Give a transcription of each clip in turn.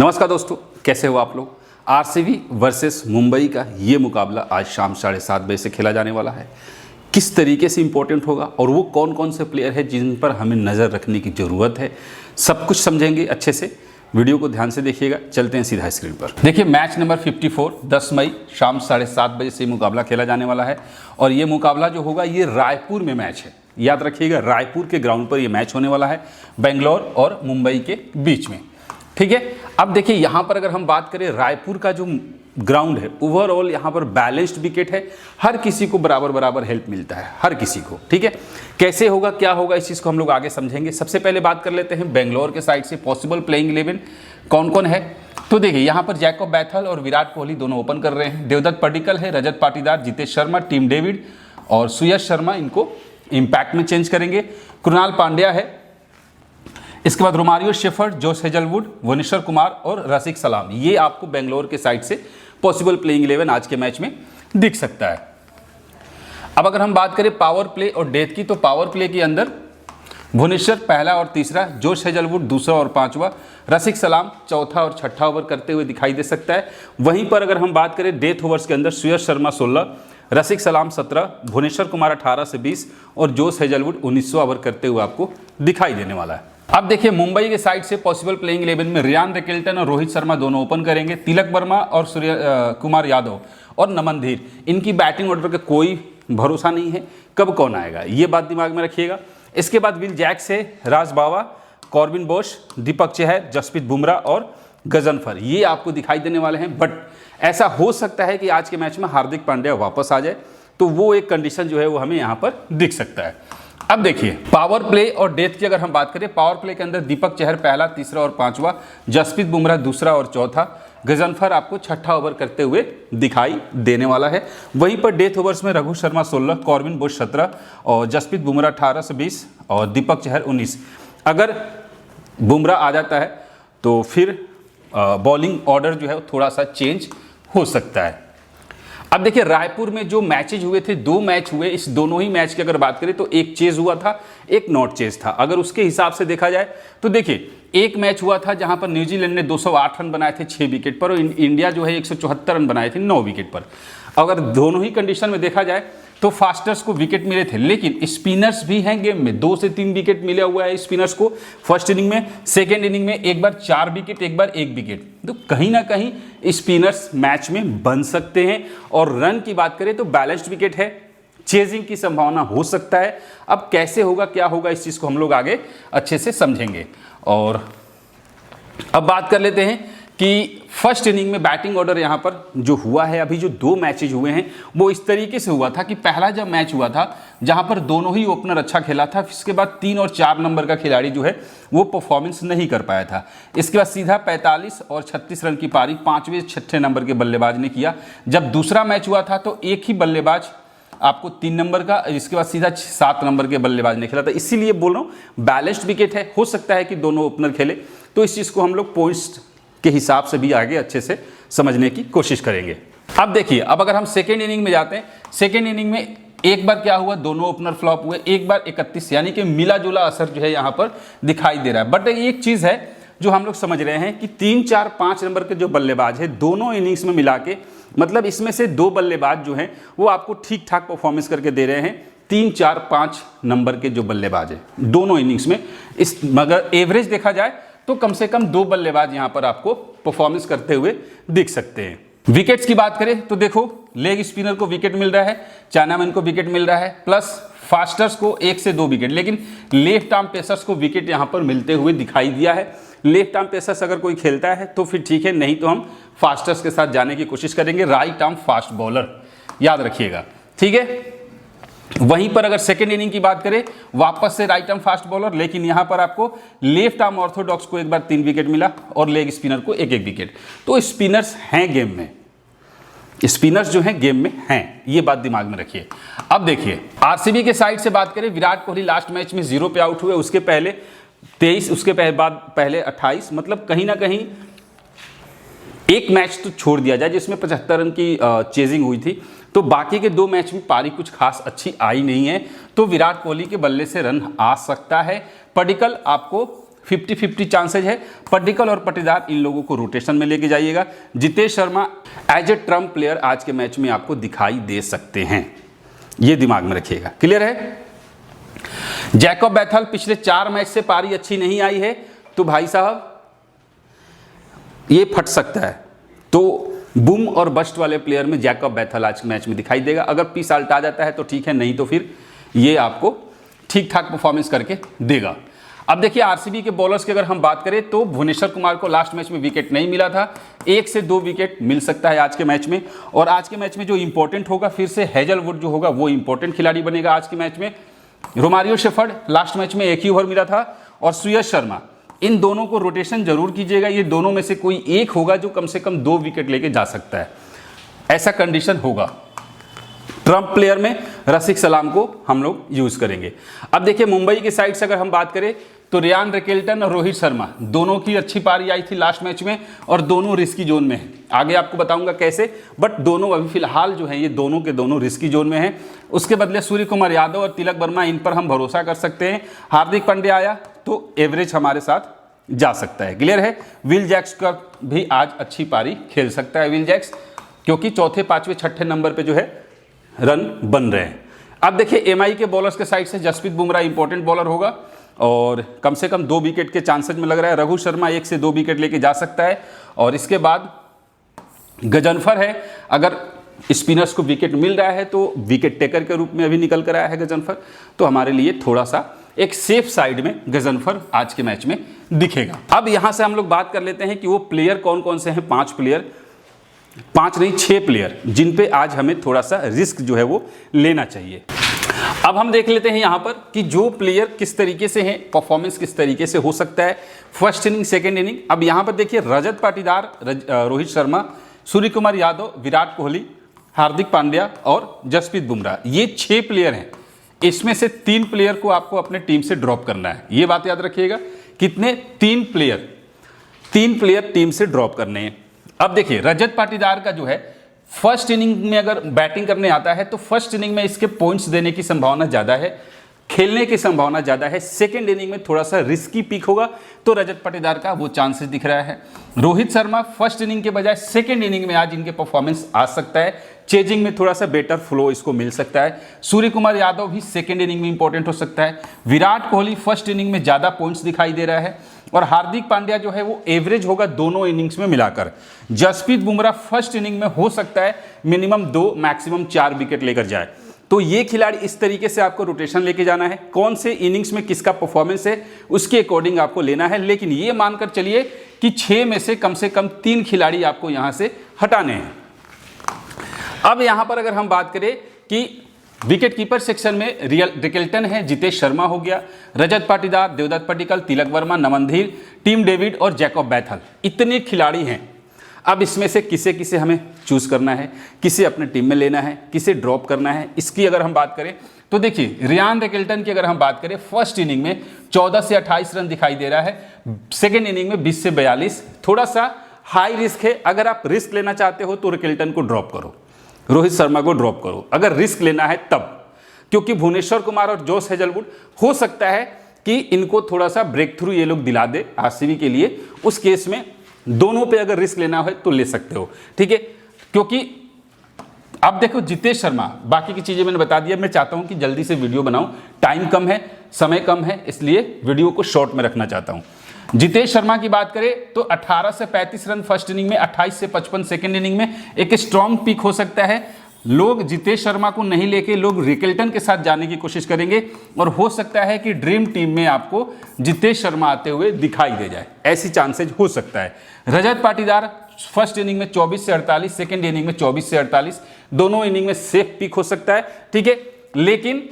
नमस्कार दोस्तों, कैसे हो आप लोग। आरसीबी वर्सेस मुंबई का ये मुकाबला आज शाम 7:30 बजे से खेला जाने वाला है। किस तरीके से इंपॉर्टेंट होगा और वो कौन कौन से प्लेयर हैं जिन पर हमें नज़र रखने की ज़रूरत है, सब कुछ समझेंगे अच्छे से। वीडियो को ध्यान से देखिएगा। चलते हैं सीधा स्क्रीन पर। देखिए, मैच नंबर 54 10 मई शाम 7:30 बजे से मुकाबला खेला जाने वाला है और ये मुकाबला जो होगा ये रायपुर में मैच है। याद रखिएगा, रायपुर के ग्राउंड पर ये मैच होने वाला है, बेंगलोर और मुंबई के बीच में। ठीक है, अब देखिए यहाँ पर अगर हम बात करें रायपुर का जो ग्राउंड है, ओवरऑल यहाँ पर बैलेंस्ड विकेट है, हर किसी को बराबर बराबर हेल्प मिलता है, हर किसी को। ठीक है, कैसे होगा क्या होगा इस चीज़ को हम लोग आगे समझेंगे। सबसे पहले बात कर लेते हैं बेंगलोर के साइड से पॉसिबल प्लेइंग 11 कौन कौन है। तो देखिए यहाँ पर जैकब बैथल और विराट कोहली दोनों ओपन कर रहे हैं। देवदत्त पडिक्कल है, रजत पाटीदार, जितेश शर्मा, टीम डेविड और सुयश शर्मा इनको इम्पैक्ट में चेंज करेंगे। कृणाल पांड्या है, इसके बाद Romario Shepherd, Josh Hazlewood, Bhuvneshwar Kumar और रसिक सलाम। ये आपको बेंगलोर के साइड से पॉसिबल प्लेइंग 11 आज के मैच में दिख सकता है। अब अगर हम बात करें पावर प्ले और डेथ की, तो पावर प्ले के अंदर भुवनेश्वर पहला और तीसरा, जोश हेजलवुड दूसरा और पांचवा, रसिक सलाम चौथा और छठा ओवर करते हुए दिखाई दे सकता है। वहीं पर अगर हम बात करें डेथ ओवर्स के अंदर, सुयश शर्मा 16, रसिक सलाम 17, भुवनेश्वर कुमार 18 से 20 और जोश हेजलवुड 19वां ओवर करते हुए आपको दिखाई देने वाला है। अब देखिए मुंबई के साइड से पॉसिबल प्लेइंग 11 में रियान रिकेल्टन और रोहित शर्मा दोनों ओपन करेंगे। तिलक वर्मा और सूर्य कुमार यादव और नमन धीर, इनकी बैटिंग ऑर्डर का कोई भरोसा नहीं है, कब कौन आएगा ये बात दिमाग में रखिएगा। इसके बाद विल जैक्स है, राज बावा, कॉर्बिन बोश, दीपक चहर, जसप्रीत बुमराह और गजनफर, ये आपको दिखाई देने वाले हैं। बट ऐसा हो सकता है कि आज के मैच में हार्दिक पांड्या वापस आ जाए, तो वो एक कंडीशन जो है वो हमें यहाँ पर दिख सकता है। अब देखिए पावर प्ले और डेथ की अगर हम बात करें, पावर प्ले के अंदर दीपक चहर पहला, तीसरा और पांचवा, जसप्रीत बुमराह दूसरा और चौथा, गजनफर आपको छठा ओवर करते हुए दिखाई देने वाला है। वहीं पर डेथ ओवर्स में रघु शर्मा 16, कॉर्बिन बोश 17 और जसप्रीत बुमराह 18 से 20 और दीपक चहर 19। अगर बुमराह आ जाता है तो फिर बॉलिंग ऑर्डर जो है वो थोड़ा सा चेंज हो सकता है। अब देखिए रायपुर में जो मैचेज हुए थे, 2 मैच हुए, इस दोनों ही मैच की अगर बात करें तो एक चेज हुआ था, एक नॉट चेज था। अगर उसके हिसाब से देखा जाए तो देखिए एक मैच हुआ था जहां पर न्यूजीलैंड ने 208 रन बनाए थे 6 विकेट पर और इंडिया जो है 174 रन बनाए थे 9 विकेट पर। अगर दोनों ही कंडीशन में देखा जाए तो फास्टर्स को विकेट मिले थे, लेकिन स्पिनर्स भी हैं गेम में, 2 से 3 विकेट मिला हुआ है स्पिनर्स को फर्स्ट इनिंग में। सेकेंड इनिंग में एक बार 4 विकेट, एक बार 1 विकेट, तो कहीं ना कहीं स्पिनर्स मैच में बन सकते हैं। और रन की बात करें तो बैलेंस्ड विकेट है, चेजिंग की संभावना हो सकता है। अब कैसे होगा क्या होगा इस चीज़ को हम लोग आगे अच्छे से समझेंगे। और अब बात कर लेते हैं कि फर्स्ट इनिंग में बैटिंग ऑर्डर यहाँ पर जो हुआ है, अभी जो 2 मैचेज हुए हैं वो इस तरीके से हुआ था कि पहला जब मैच हुआ था जहाँ पर दोनों ही ओपनर अच्छा खेला था, इसके बाद 3 और 4 नंबर का खिलाड़ी जो है वो परफॉर्मेंस नहीं कर पाया था। इसके बाद सीधा 45 और 36 रन की पारी 5वें 6ठे नंबर के बल्लेबाज ने किया। जब दूसरा मैच हुआ था तो एक ही बल्लेबाज आपको 3 नंबर का, इसके बाद सीधा 7 नंबर के बल्लेबाज ने खेला था। इसीलिए बोल रहा हूँ बैलेंस्ड विकेट है, हो सकता है कि दोनों ओपनर खेले, तो इस चीज़ को हम लोग पॉइंट्स के हिसाब से भी आगे अच्छे से समझने की कोशिश करेंगे। अब देखिए, अब अगर हम सेकेंड इनिंग में जाते हैं, सेकेंड इनिंग में एक बार क्या हुआ, दोनों ओपनर फ्लॉप हुए, एक बार 31, यानी कि मिला जुला असर जो है यहाँ पर दिखाई दे रहा है। बट एक चीज़ है जो हम लोग समझ रहे हैं कि 3, 4, 5 नंबर के जो बल्लेबाज है दोनों इनिंग्स में मिला के, मतलब इसमें से 2 बल्लेबाज जो हैं वो आपको ठीक ठाक परफॉर्मेंस करके दे रहे हैं। 3, 4, 5 नंबर के जो बल्लेबाज है दोनों इनिंग्स में, इस मगर एवरेज देखा जाए तो कम से कम 2 बल्लेबाज यहां पर आपको परफॉर्मेंस करते हुए दिख सकते हैं। विकेट्स की बात करें तो देखो लेग स्पिनर को विकेट मिल रहा है, चाइनामैन को विकेट मिल रहा है, प्लस फास्टर्स को 1 से 2 विकेट, लेकिन लेफ्ट आर्म पेसर्स को विकेट यहां पर मिलते हुए दिखाई दिया है। लेफ्ट आर्म पेसर्स अगर कोई खेलता है तो फिर ठीक है, नहीं तो हम फास्टर्स के साथ जाने की कोशिश करेंगे, राइट आर्म फास्ट बॉलर, याद रखिएगा। ठीक है, वहीं पर अगर सेकेंड इनिंग की बात करें, वापस से राइट आर्म फास्ट बॉलर, लेकिन यहां पर आपको लेफ्ट आर्म ऑर्थोडॉक्स को एक बार 3 विकेट मिला और लेग स्पिनर को 1-1 विकेट। तो स्पिनर्स हैं गेम में, स्पिनर्स जो हैं गेम में हैं, ये बात दिमाग में रखिए। अब देखिए आरसीबी के साइड से बात करें, विराट कोहली लास्ट मैच में 0 पे आउट हुए, उसके पहले 23, उसके बाद पहले 28, मतलब कहीं ना कहीं एक मैच तो छोड़ दिया जाए जिसमें 75 रन की चेजिंग हुई थी, तो बाकी के 2 मैच में पारी कुछ खास अच्छी आई नहीं है, तो विराट कोहली के बल्ले से रन आ सकता है। पडिक्कल आपको 50-50 चांसेज है। पड्डीकल और पाटीदार इन लोगों को रोटेशन में लेके जाइएगा। Jitesh Sharma as a trump player आज के मैच में आपको दिखाई दे सकते हैं, ये दिमाग में रखिएगा। क्लियर है। जैकब बैथल पिछले 4 मैच से पारी अच्छी नहीं आई है, तो भाई साहब ये फट सकता है। तो बूम और बस्ट वाले प्लेयर में जैकब बैथल आज के मैच में दिखाई देगा। अगर पी साल्ट आ जाता है तो ठीक है, नहीं तो फिर ये आपको ठीक ठाक परफॉर्मेंस करके देगा। अब देखिए आरसीबी के बॉलर्स की अगर हम बात करें तो भुवनेश्वर कुमार को लास्ट मैच में विकेट नहीं मिला था, 1 से 2 विकेट मिल सकता है आज के मैच में। और आज के मैच में जो इंपॉर्टेंट होगा, फिर से हेजलवुड जो होगा वो इंपॉर्टेंट खिलाड़ी बनेगा आज के मैच में। रोमारियो शेफर्ड लास्ट मैच में 1 ही ओवर मिला था, और सुयश शर्मा, इन दोनों को रोटेशन जरूर कीजिएगा। ये दोनों में से कोई एक होगा जो कम से कम 2 विकेट लेके जा सकता है, ऐसा कंडीशन होगा। ट्रम्प प्लेयर में रसिक सलाम को हम लोग यूज करेंगे। अब देखिए मुंबई की साइड से अगर हम बात करें तो रियान रिकेल्टन और रोहित शर्मा दोनों की अच्छी पारी आई थी लास्ट मैच में, और दोनों रिस्की जोन में हैं। आगे आपको बताऊंगा कैसे, बट दोनों अभी फिलहाल जो है ये दोनों के दोनों रिस्की जोन में हैं। उसके बदले सूर्य कुमार यादव और तिलक वर्मा, इन पर हम भरोसा कर सकते हैं। हार्दिक पांड्या आया तो एवरेज हमारे साथ जा सकता है। क्लियर है। विल जैक्स का भी आज अच्छी पारी खेल सकता है विल जैक्स, क्योंकि चौथे, 5वें, 6ठे नंबर पे जो है रन बन रहे हैं। अब देखिए एमआई के बॉलर्स के साइड से जसप्रीत बुमराह इंपॉर्टेंट बॉलर होगा, और कम से कम 2 विकेट के चांसेस में लग रहा है। रघु शर्मा 1 से 2 विकेट लेके जा सकता है। और इसके बाद गजनफर है, अगर स्पिनर्स को विकेट मिल रहा है तो विकेट टेकर के रूप में अभी निकल कर आया है गजनफर, तो हमारे लिए थोड़ा सा एक सेफ साइड में गजनफर आज के मैच में दिखेगा। अब यहां से हम लोग बात कर लेते हैं कि वो प्लेयर कौन कौन से हैं। 5 प्लेयर, 5 नहीं 6 प्लेयर जिन पे आज हमें थोड़ा सा रिस्क जो है वो लेना चाहिए। अब हम देख लेते हैं यहाँ पर कि जो प्लेयर किस तरीके से हैं, परफॉर्मेंस किस तरीके से हो सकता है फर्स्ट इनिंग, सेकेंड इनिंग। अब यहाँ पर देखिए रजत पाटीदार, रोहित शर्मा, सूर्य कुमार यादव, विराट कोहली, हार्दिक पांड्या और जसप्रीत बुमराह, ये 6 प्लेयर हैं। इसमें से 3 प्लेयर को आपको अपने टीम से ड्रॉप करना है, ये बात याद रखिएगा। कितने? 3 प्लेयर टीम से ड्रॉप करने हैं। अब देखिए रजत पाटीदार का जो है फर्स्ट इनिंग में अगर बैटिंग करने आता है तो फर्स्ट इनिंग में इसके पॉइंट्स देने की संभावना ज़्यादा है, खेलने की संभावना ज़्यादा है। सेकेंड इनिंग में थोड़ा सा रिस्की पिक होगा, तो रजत पाटीदार का वो चांसेस दिख रहा है। रोहित शर्मा फर्स्ट इनिंग के बजाय सेकेंड इनिंग में आज इनके परफॉर्मेंस आ सकता है, चेजिंग में थोड़ा सा बेटर फ्लो इसको मिल सकता है। सूर्य कुमार यादव भी सेकेंड इनिंग में इंपॉर्टेंट हो सकता है। विराट कोहली फर्स्ट इनिंग में ज़्यादा पॉइंट्स दिखाई दे रहा है, और हार्दिक पांड्या जो है वो एवरेज होगा दोनों इनिंग्स में मिलाकर। जसप्रीत बुमराह फर्स्ट इनिंग में हो सकता है मिनिमम 2 मैक्सिमम 4 विकेट लेकर जाए। तो ये खिलाड़ी इस तरीके से आपको रोटेशन लेके जाना है, कौन से इनिंग्स में किसका परफॉर्मेंस है उसके अकॉर्डिंग आपको लेना है। लेकिन ये मानकर चलिए कि 6 में से कम 3 खिलाड़ी आपको यहां से हटाने हैं। अब यहां पर अगर हम बात करें कि विकेट कीपर सेक्शन में रिकेल्टन है, जितेश शर्मा हो गया, रजत पाटीदार, देवदत्त पड्डीकल, तिलक वर्मा, नमन धीर, टीम डेविड और जैकब बैथल, इतने खिलाड़ी हैं। अब इसमें से किसे हमें चूज करना है, किसे अपने टीम में लेना है, किसे ड्रॉप करना है, इसकी अगर हम बात करें तो देखिए रियान रिकेल्टन की अगर हम बात करें फर्स्ट इनिंग में 14 से 28 रन दिखाई दे रहा है, सेकेंड इनिंग में 20 से 42, थोड़ा सा हाई रिस्क है। अगर आप रिस्क लेना चाहते हो तो रिकेल्टन को ड्रॉप करो, रोहित शर्मा को ड्रॉप करो अगर रिस्क लेना है तब, क्योंकि भुवनेश्वर कुमार और जोश हेजलवुड हो सकता है कि इनको थोड़ा सा ब्रेक थ्रू ये लोग दिला दे आरसीबी के लिए। उस केस में दोनों पे अगर रिस्क लेना है तो ले सकते हो, ठीक है। क्योंकि अब देखो जितेश शर्मा, बाकी की चीजें मैंने बता दिया। मैं चाहता हूं कि जल्दी से वीडियो बनाऊं, टाइम कम है, समय कम है, इसलिए वीडियो को शॉर्ट में रखना चाहता हूं। जितेश शर्मा की बात करें तो 18 से 35 रन फर्स्ट इनिंग में, 28 से 55 सेकेंड इनिंग में, एक स्ट्रॉन्ग पिक हो सकता है। लोग जितेश शर्मा को नहीं लेके लोग रिकेल्टन के साथ जाने की कोशिश करेंगे, और हो सकता है कि ड्रीम टीम में आपको जितेश शर्मा आते हुए दिखाई दे जाए, ऐसी चांसेज हो सकता है। रजत पाटीदार फर्स्ट इनिंग में 24 से 48, सेकेंड इनिंग में 24 से 48, दोनों इनिंग में सेफ पिक हो सकता है, ठीक है। लेकिन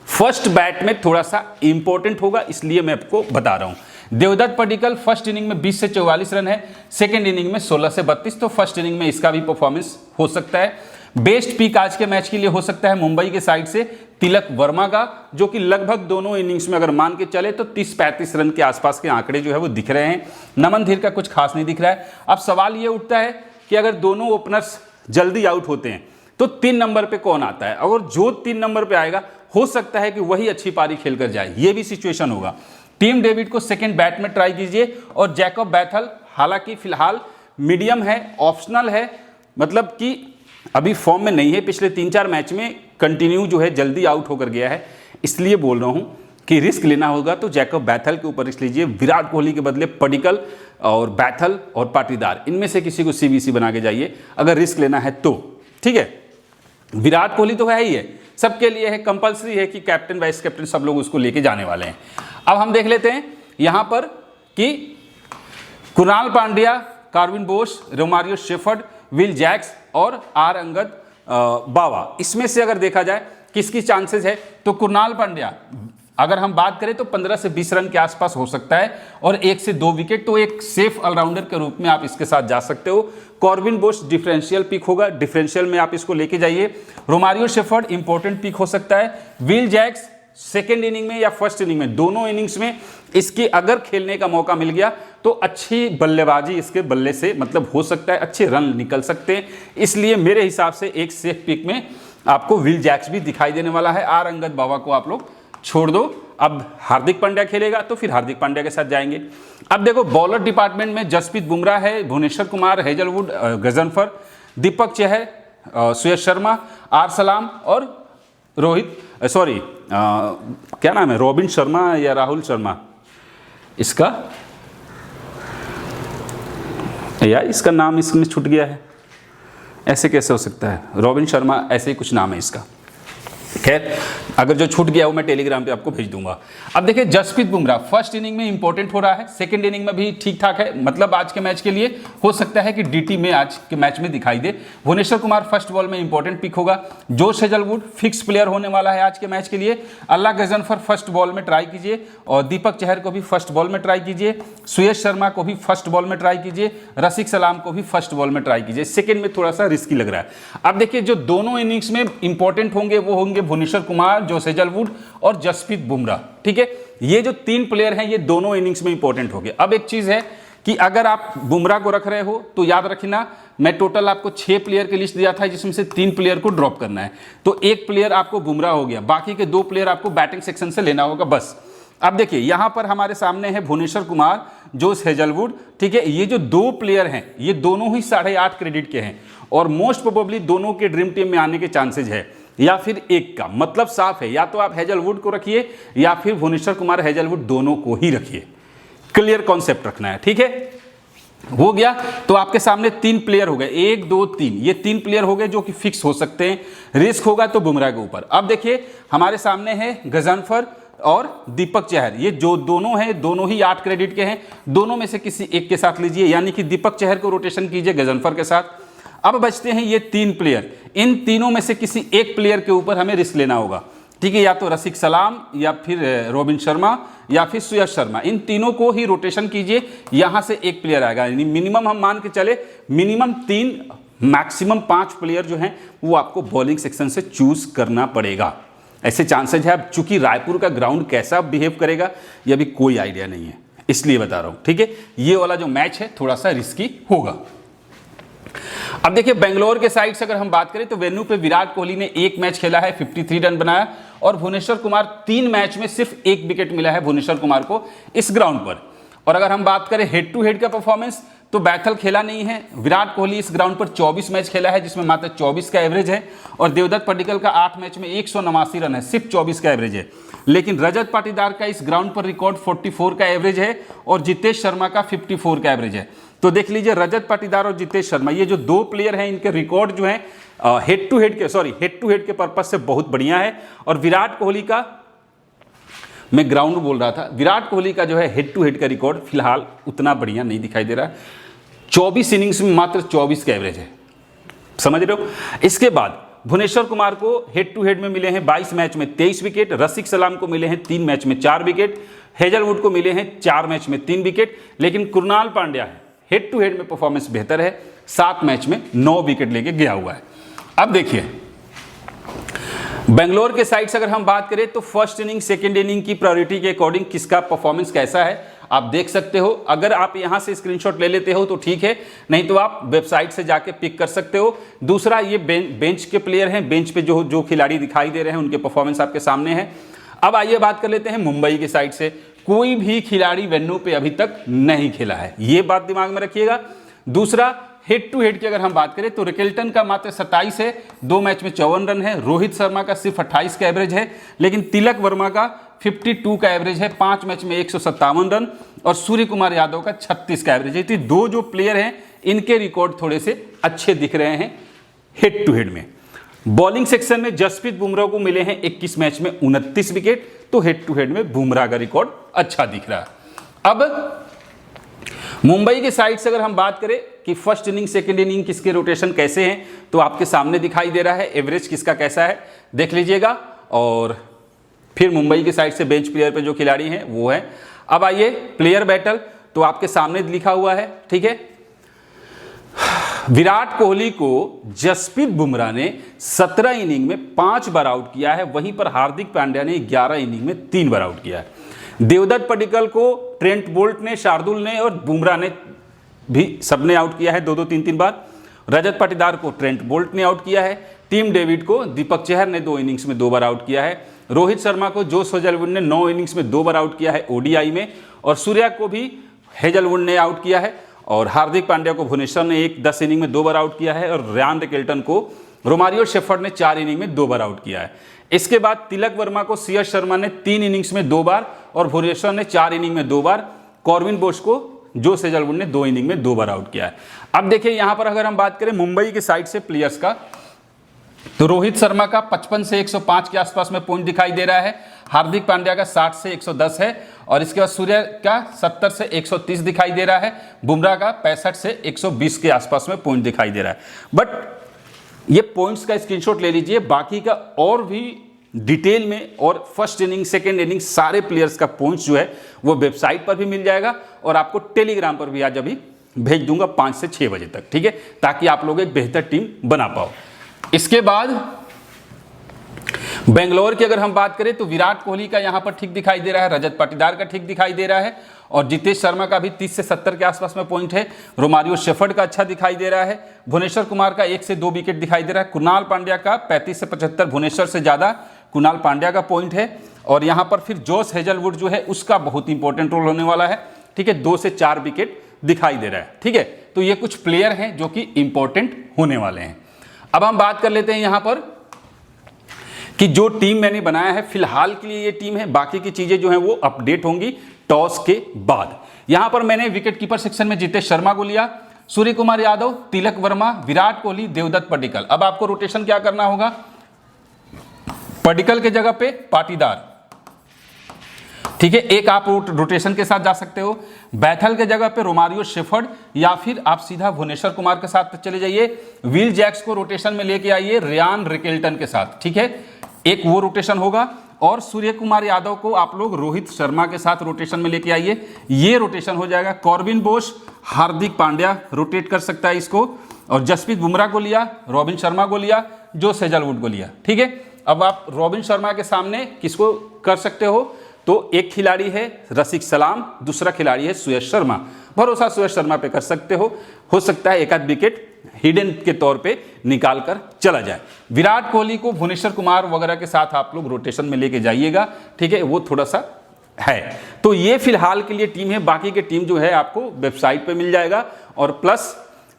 फर्स्ट बैट में थोड़ा सा इंपॉर्टेंट होगा, इसलिए मैं आपको बता रहा हूं। देवदत्त पड्डीकल फर्स्ट इनिंग में 20 से 44 रन है, सेकेंड इनिंग में 16 से 32, तो फर्स्ट इनिंग में इसका भी परफॉर्मेंस हो सकता है। बेस्ट पिक आज के मैच के लिए हो सकता है मुंबई के साइड से तिलक वर्मा का, जो कि लगभग दोनों इनिंग्स में अगर मान के चले तो 30-35 रन के आसपास के आंकड़े जो है वो दिख रहे हैं। नमन धीर का कुछ खास नहीं दिख रहा है। अब सवाल ये उठता है कि अगर दोनों ओपनर्स जल्दी आउट होते हैं तो 3 नंबर पे कौन आता है, और जो 3 नंबर पे आएगा हो सकता है कि वही अच्छी पारी खेल कर जाए, ये भी सिचुएशन होगा। टीम डेविड को सेकंड बैट में ट्राई कीजिए, और जैकब बैथल हालांकि फिलहाल मीडियम है, ऑप्शनल है, मतलब कि अभी फॉर्म में नहीं है, पिछले 3-4 मैच में कंटिन्यू जो है जल्दी आउट होकर गया है, इसलिए बोल रहा हूँ कि रिस्क लेना होगा तो जैकब बैथल के ऊपर रिस्क लीजिए। विराट कोहली के बदले पडिक्कल और बैथल और पाटीदार, इनमें से किसी को सीबीसी बना के जाइए अगर रिस्क लेना है तो, ठीक है। विराट कोहली तो है ही है, सबके लिए है, कंपलसरी है कि कैप्टन वाइस कैप्टन सब लोग उसको लेके जाने वाले हैं। अब हम देख लेते हैं यहाँ पर कि Kunal Pandya, Corvin Bose, Romario shepherd, Will Jacks और आर अंगद बावा, इसमें से अगर देखा जाए किसकी चांसेस है तो कुणाल पांड्या अगर हम बात करें तो 15 से 20 रन के आसपास हो सकता है और 1 से 2 विकेट, तो एक सेफ ऑलराउंडर के रूप में आप इसके साथ जा सकते हो। कॉर्बिन बोस डिफरेंशियल पिक होगा, डिफरेंशियल में आप इसको लेके जाइए। रोमारियो शेफर्ड इंपॉर्टेंट पिक हो सकता है। विल जैक्स सेकेंड इनिंग में या फर्स्ट इनिंग में, दोनों इनिंग्स में इसकी अगर खेलने का मौका मिल गया तो अच्छी बल्लेबाजी इसके बल्ले से मतलब हो सकता है, अच्छे रन निकल सकते हैं, इसलिए मेरे हिसाब से एक सेफ पिक में आपको विल जैक्स भी दिखाई देने वाला है। आर अंगद बावा को आप लोग छोड़ दो। अब हार्दिक पांड्या खेलेगा तो फिर हार्दिक पांड्या के साथ जाएंगे। अब देखो बॉलर डिपार्टमेंट में जसप्रीत बुमराह है, भुवनेश्वर कुमार, हेजलवुड, गजनफर, दीपक चहर, सुयश शर्मा, आर सलाम और रोहित क्या नाम है, रॉबिन शर्मा या राहुल शर्मा, इसका नाम इसमें छूट गया है, ऐसे कैसे हो सकता है, रॉबिन शर्मा ऐसे ही कुछ नाम है इसका। खैर अगर जो छूट गया वो मैं टेलीग्राम पे आपको भेज दूंगा। अब देखिए जसप्रीत बुमराह फर्स्ट इनिंग में इंपॉर्टेंट हो रहा है, सेकंड इनिंग में भी ठीक ठाक है, मतलब आज के मैच के लिए हो सकता है कि डीटी में आज के मैच में दिखाई दे। भुवनेश्वर कुमार फर्स्ट बॉल में इंपॉर्टेंट पिक होगा। जोश हेजलवुड फिक्स प्लेयर होने वाला है आज के मैच के लिए। अल्लाह गजनफर फर्स्ट बॉल में ट्राई कीजिए और दीपक चहर को भी फर्स्ट बॉल में ट्राई कीजिए। सुयश शर्मा को भी फर्स्ट बॉल में ट्राई कीजिए। रसिक सलाम को भी फर्स्ट बॉल में ट्राई कीजिए। सेकेंड में थोड़ा सा रिस्की लग रहा है। अब देखिए जो दोनों इनिंग्स में इंपॉर्टेंट होंगे वो होंगे भुवनेश्वर कुमार, जोश हेजलवुड और जसप्रीत बुमराह, ठीक है। ये जो 3 प्लेयर हैं ये दोनों इनिंग्स में इंपॉर्टेंट हो गए। अब एक चीज है कि अगर आप बुमराह को रख रहे हो तो याद रखना मैं टोटल आपको 6 प्लेयर की लिस्ट दिया था जिसमें से 3 प्लेयर को ड्रॉप करना है, तो 1 प्लेयर आपको बुमराह हो गया, बाकी के 2 प्लेयर आपको बैटिंग सेक्शन से लेना होगा बस। अब देखिए यहां पर हमारे सामने है भुवनेश्वर कुमार, जोश हेजलवुड, ठीक है। ये जो 2 प्लेयर हैं ये दोनों ही 8.5 क्रेडिट के हैं और मोस्ट प्रोबेबली दोनों के ड्रीम टीम में आने के चांसेज है, या फिर एक का मतलब साफ है, या तो आप हेजलवुड को रखिए या फिर भुवनेश्वर कुमार हेजलवुड दोनों को ही रखिए। क्लियर कॉन्सेप्ट रखना है, ठीक है। हो गया तो आपके सामने 3 प्लेयर हो गए, 1 2 3, ये 3 प्लेयर हो गए जो कि फिक्स हो सकते हैं। रिस्क होगा तो बुमराह के ऊपर। अब देखिए हमारे सामने है गजनफर और दीपक चहर, ये जो दोनों हैं दोनों ही 8 क्रेडिट के हैं, दोनों में से किसी एक के साथ लीजिए, यानी कि दीपक चहर को रोटेशन कीजिए गजनफर के साथ। अब बचते हैं ये 3 प्लेयर, इन तीनों में से किसी एक प्लेयर के ऊपर हमें रिस्क लेना होगा, ठीक है। या तो रसिक सलाम या फिर रॉबिन शर्मा या फिर सुयश शर्मा, इन तीनों को ही रोटेशन कीजिए, यहां से एक प्लेयर आएगा। यानी मिनिमम हम मान के चले मिनिमम 3 मैक्सिमम 5 प्लेयर जो हैं वो आपको बॉलिंग सेक्शन से चूज करना पड़ेगा। ऐसे चांसेज है। अब चूंकि रायपुर का ग्राउंड कैसा बिहेव करेगा ये अभी कोई आइडिया नहीं है, इसलिए बता रहा हूं, ठीक है। ये वाला जो मैच है थोड़ा सा रिस्की होगा। अब देखिए बेंगलोर के साइड से अगर हम बात करें तो वेन्यू पे विराट कोहली ने 1 मैच खेला है, 53 रन बनाया और भुवनेश्वर कुमार 3 मैच में सिर्फ 1 विकेट मिला है भुवनेश्वर कुमार को इस ग्राउंड पर। और अगर हम बात करें हेड टू हेड का परफॉर्मेंस तो बैथल खेला नहीं है। विराट कोहली इस ग्राउंड पर 24 मैच खेला है जिसमें मात्र 24 का एवरेज है और देवदत्त पडिक्कल का 8 मैच में 189 रन है, सिर्फ 24 का एवरेज है। लेकिन रजत पाटीदार का इस ग्राउंड पर रिकॉर्ड 44 का एवरेज है और जितेश शर्मा का 54 का एवरेज है। तो देख लीजिए रजत पाटीदार और जितेश शर्मा ये जो 2 प्लेयर हैं इनके रिकॉर्ड जो हैं हेड टू हेड के पर्पज से बहुत बढ़िया है। और विराट कोहली का, मैं ग्राउंड बोल रहा था, विराट कोहली का जो है हेड टू हेड का रिकॉर्ड फिलहाल उतना बढ़िया नहीं दिखाई दे रहा। 24 इनिंग्स में मात्र 24 का एवरेज है, समझ रहे हो। इसके बाद भुवनेश्वर कुमार को हेड टू हेड में मिले हैं 22 मैच में 23 विकेट, रसिक सलाम को मिले हैं 3 मैच में 4 विकेट, हेजलवुड को मिले हैं 4 मैच में 3 विकेट। लेकिन कुणाल पांड्या है हेड टू हेड में परफॉर्मेंस बेहतर है, 7 मैच में 9 विकेट लेके गया हुआ है। अब देखिए बेंगलोर के साइड से अगर हम बात करें तो फर्स्ट इनिंग सेकंड इनिंग की प्रायोरिटी के अकॉर्डिंग किसका परफॉर्मेंस कैसा है आप देख सकते हो। अगर आप यहां से स्क्रीनशॉट ले लेते हो तो ठीक है, नहीं तो आप वेबसाइट से जाके पिक कर सकते हो। दूसरा ये बेंच के प्लेयर हैं, बेंच पे जो खिलाड़ी दिखाई दे रहे हैं उनके परफॉर्मेंस आपके सामने है। अब आइए बात कर लेते हैं मुंबई के साइड से। कोई भी खिलाड़ी वेन्यू पे अभी तक नहीं खेला है, ये बात दिमाग में रखिएगा। दूसरा, हेड टू हेड की अगर हम बात करें तो रिकेल्टन का मात्र 27 है, 2 मैच में 54 रन है। रोहित शर्मा का सिर्फ 28 का एवरेज है, लेकिन तिलक वर्मा का 52 का एवरेज है, 5 मैच में 157 रन, और सूर्य कुमार यादव का 36 का एवरेज है। तो दो जो प्लेयर हैं इनके रिकॉर्ड थोड़े से अच्छे दिख रहे हैं हेड टू हेड में। बॉलिंग सेक्शन में जसप्रीत बुमराह को मिले हैं 21 मैच में 29 विकेट, तो हेड टू हेड में बुमराह का रिकॉर्ड अच्छा दिख रहा है। अब मुंबई के साइड से अगर हम बात करें कि फर्स्ट इनिंग सेकंड इनिंग किसके रोटेशन कैसे हैं, तो आपके सामने दिखाई दे रहा है। एवरेज किसका कैसा है देख लीजिएगा, और फिर मुंबई की साइड से बेंच प्लेयर पे जो खिलाड़ी हैं वो है। अब आइए प्लेयर बैटल, तो आपके सामने लिखा हुआ है, ठीक है। विराट कोहली को जसप्रीत बुमराह ने 17 इनिंग में 5 बार आउट किया है, वहीं पर हार्दिक पांड्या ने 11 इनिंग में 3 बार आउट किया है। देवदत्त पडिक्कल को ट्रेंट बोल्ट ने, शार्दुल ने और बुमराह ने भी सबने आउट किया है 2-2 3-3 बार। रजत पाटीदार को ट्रेंट बोल्ट ने आउट किया है। टीम डेविड को दीपक चहर ने 2 इनिंग्स में 2 बार आउट किया है। रोहित शर्मा को जोस हेजलवुड ने 9 इनिंग्स में 2 बार आउट किया है ओडीआई में, और सूर्या को भी हेजलवुड ने आउट किया है। और हार्दिक पांड्या को भुवनेश्वर ने 10 इनिंग में 2 बार आउट किया है, और रियान रिकेल्टन को रोमारियो शेफर्ड ने 4 इनिंग में 2 बार आउट किया है। इसके बाद तिलक वर्मा को सीएस शर्मा ने 3 इनिंग्स में 2 बार और भुवनेश्वर ने 4 इनिंग में 2 बार। कॉर्विन बोस को जोस हेजलवुड ने 2 इनिंग में 2 बार आउट किया है। अब देखिए यहां पर अगर हम बात करें मुंबई की साइड से प्लेयर्स का, तो रोहित शर्मा का 55 से 105 के आसपास में पॉइंट दिखाई दे रहा है। हार्दिक पांड्या का 60 से 110 है, और इसके बाद सूर्य का 70 से 130 दिखाई दे रहा है। बुमराह का 65 से 120 के आसपास में पॉइंट दिखाई दे रहा है। बट ये पॉइंट्स का स्क्रीनशॉट ले लीजिए, बाकी का और भी डिटेल में, और फर्स्ट इनिंग सेकेंड इनिंग सारे प्लेयर्स का पॉइंट्स जो है वो वेबसाइट पर भी मिल जाएगा, और आपको टेलीग्राम पर भी आज अभी भेज दूंगा 5 से 6 बजे तक, ठीक है, ताकि आप लोग एक बेहतर टीम बना पाओ। इसके बाद बेंगलोर की अगर हम बात करें तो विराट कोहली का यहां पर ठीक दिखाई दे रहा है, रजत पाटीदार का ठीक दिखाई दे रहा है, और जितेश शर्मा का भी 30 से 70 के आसपास में पॉइंट है। रोमारियो शेफर्ड का अच्छा दिखाई दे रहा है। भुवनेश्वर कुमार का 1 से 2 विकेट दिखाई दे रहा है। कुणाल पांड्या का 35 से 75, भुवनेश्वर से ज़्यादा कुणाल पांड्या का पॉइंट है। और यहाँ पर फिर जोस हेजलवुड जो है उसका बहुत इंपॉर्टेंट रोल होने वाला है, ठीक है, 2 से 4 विकेट दिखाई दे रहा है, ठीक है। तो ये कुछ प्लेयर हैं जो कि इंपॉर्टेंट होने वाले हैं। अब हम बात कर लेते हैं यहाँ पर कि जो टीम मैंने बनाया है फिलहाल के लिए ये टीम है, बाकी की चीजें जो हैं वो अपडेट होंगी टॉस के बाद। यहां पर मैंने विकेट कीपर सेक्शन में जितेश शर्मा को लिया, सूर्य कुमार यादव, तिलक वर्मा, विराट कोहली, देवदत्त पडिक्कल। अब आपको रोटेशन क्या करना होगा, पडिक्कल के जगह पे पाटीदार, ठीक है, एक आप रोटेशन के साथ जा सकते हो। बैथल के जगह पे रोमारियो शेफर्ड, या फिर आप सीधा भुवनेश्वर कुमार के साथ चले जाइए। विल जैक्स को रोटेशन में लेके आइए रियान रिकेल्टन के साथ, ठीक है, एक वो रोटेशन होगा। और सूर्य कुमार यादव को आप लोग रोहित शर्मा के साथ रोटेशन में लेके आइए, ये रोटेशन हो जाएगा। कॉर्विन बोस, हार्दिक पांड्या रोटेट कर सकता है इसको, और जसप्रीत बुमराह को लिया, रॉबिन शर्मा को लिया, जोस हेजलवुड को लिया, ठीक है। अब आप रॉबिन शर्मा के सामने किसको कर सकते हो, तो एक खिलाड़ी है रसिक सलाम, दूसरा खिलाड़ी है सुयश शर्मा। भरोसा सुयश शर्मा पे कर सकते हो सकता है एक आध विकेट हिडन के तौर पे निकाल कर चला जाए। विराट कोहली को भुवनेश्वर कुमार वगैरह के साथ आप लोग रोटेशन में लेके जाइएगा, ठीक है, वो थोड़ा सा है। तो ये फिलहाल के लिए टीम है, बाकी के टीम जो है आपको वेबसाइट पे मिल जाएगा। और प्लस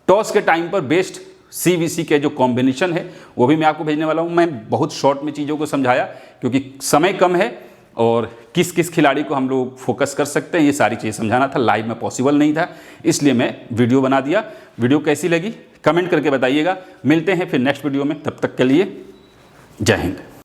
टॉस के टाइम पर बेस्ट CVC के जो कॉम्बिनेशन है वो भी मैं आपको भेजने वाला हूँ। मैं बहुत शॉर्ट में चीज़ों को समझाया क्योंकि समय कम है, और किस किस खिलाड़ी को हम लोग फोकस कर सकते हैं ये सारी चीज़ें समझाना था, लाइव में पॉसिबल नहीं था, इसलिए मैं वीडियो बना दिया। वीडियो कैसी लगी कमेंट करके बताइएगा। मिलते हैं फिर नेक्स्ट वीडियो में, तब तक के लिए जय हिंद।